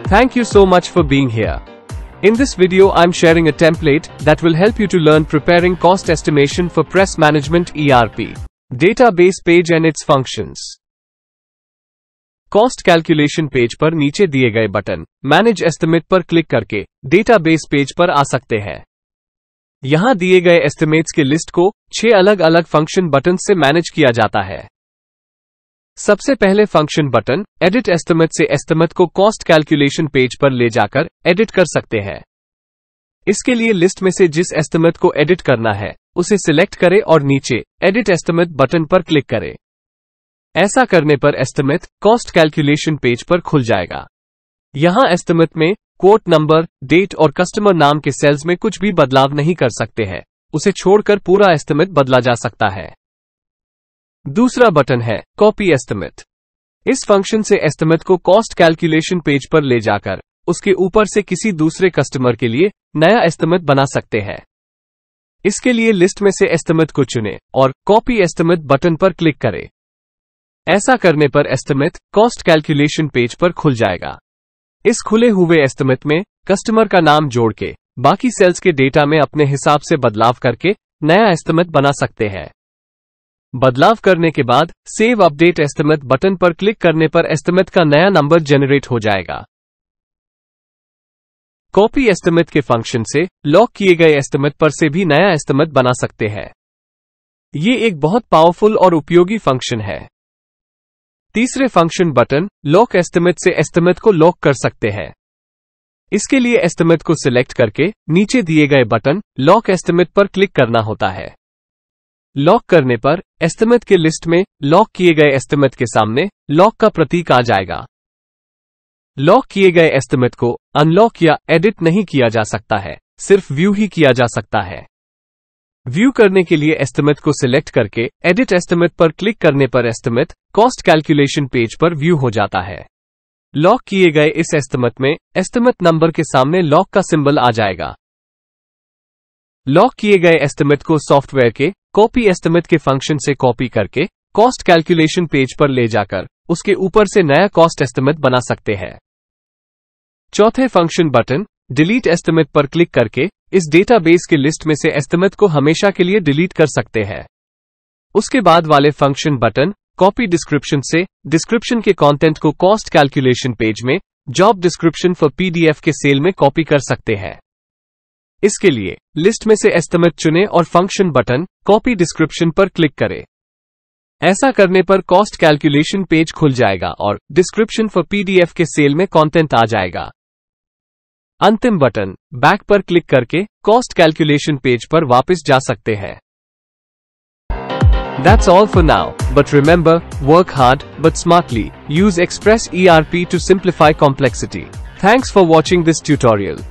Thank you so much for being here. In this video I'm sharing a template that will help you to learn preparing cost estimation for press management ERP, database page and its functions. Cost calculation page पर नीचे दिए गए button manage estimate पर click करके database page पर आ सकते हैं। यहां दिए गए एस्टिमेट्स के लिस्ट को 6 अलग अलग फंक्शन बटन से मैनेज किया जाता है। सबसे पहले फंक्शन बटन एडिट एस्टिमेट से एस्टिमेट को कॉस्ट कैलकुलेशन पेज पर ले जाकर एडिट कर सकते हैं। इसके लिए लिस्ट में से जिस एस्टिमेट को एडिट करना है उसे सिलेक्ट करें और नीचे एडिट एस्टिमेट बटन पर क्लिक करें। ऐसा करने पर एस्टिमेट कॉस्ट कैलकुलेशन पेज पर खुल जाएगा। यहां एस्टिमेट में कोट नंबर, डेट और कस्टमर नाम के सेल्स में कुछ भी बदलाव नहीं कर सकते हैं, उसे छोड़कर पूरा एस्टिमेट बदला जा सकता है। दूसरा बटन है कॉपी एस्टिमेट। इस फंक्शन से एस्टिमेट को कॉस्ट कैलकुलेशन पेज पर ले जाकर उसके ऊपर से किसी दूसरे कस्टमर के लिए नया एस्टिमेट बना सकते हैं। इसके लिए लिस्ट में से एस्टिमेट को चुनें और कॉपी एस्टिमेट बटन पर क्लिक करें। ऐसा करने पर एस्टिमेट कॉस्ट कैलकुलेशन पेज पर खुल जाएगा। इस खुले हुए एस्टिमेट में कस्टमर का नाम जोड़ के बाकी सेल्स के डेटा में अपने हिसाब से बदलाव करके नया एस्टिमेट बना सकते हैं। बदलाव करने के बाद सेव अपडेट एस्टिमेट बटन पर क्लिक करने पर एस्टिमेट का नया नंबर जनरेट हो जाएगा। कॉपी एस्टिमेट के फंक्शन से लॉक किए गए एस्टिमेट पर से भी नया एस्टिमेट बना सकते हैं। ये एक बहुत पावरफुल और उपयोगी फंक्शन है। तीसरे फंक्शन बटन लॉक एस्टिमेट से एस्टिमेट को लॉक कर सकते हैं। इसके लिए एस्टिमेट को सिलेक्ट करके नीचे दिए गए बटन लॉक एस्टिमेट पर क्लिक करना होता है। लॉक करने पर एस्टिमेट के लिस्ट में लॉक किए गए एस्टिमेट के सामने लॉक का प्रतीक आ जाएगा। लॉक किए गए एस्टिमेट को अनलॉक या एडिट नहीं किया जा सकता है, सिर्फ व्यू ही किया जा सकता है। व्यू करने के लिए एस्टिमेट को सिलेक्ट करके एडिट एस्टिमेट पर क्लिक करने पर एस्टिमेट कॉस्ट कैलकुलेशन पेज पर व्यू हो जाता है। लॉक किए गए इस एस्टिमेट में एस्टिमेट नंबर के सामने लॉक का सिंबल आ जाएगा। लॉक किए गए एस्टिमेट को सॉफ्टवेयर के कॉपी एस्टिमेट के फंक्शन से कॉपी करके कॉस्ट कैलकुलेशन पेज पर ले जाकर उसके ऊपर से नया कॉस्ट एस्टिमेट बना सकते हैं। चौथे फंक्शन बटन डिलीट एस्टिमेट पर क्लिक करके इस डेटाबेस के लिस्ट में से एस्टिमेट को हमेशा के लिए डिलीट कर सकते हैं। उसके बाद वाले फंक्शन बटन कॉपी डिस्क्रिप्शन से डिस्क्रिप्शन के कंटेंट को कॉस्ट कैलकुलेशन पेज में जॉब डिस्क्रिप्शन फॉर पीडीएफ के सेल में कॉपी कर सकते हैं। इसके लिए लिस्ट में से एस्टिमेट चुनें और फंक्शन बटन कॉपी डिस्क्रिप्शन पर क्लिक करें। ऐसा करने पर कॉस्ट कैलकुलेशन पेज खुल जाएगा और डिस्क्रिप्शन फॉर पीडीएफ के सेल में कंटेंट आ जाएगा। अंतिम बटन बैक पर क्लिक करके कॉस्ट कैलकुलेशन पेज पर वापस जा सकते हैं। That's all for now, but remember, work hard but smartly. Use Express ERP to simplify complexity. Thanks for watching this tutorial.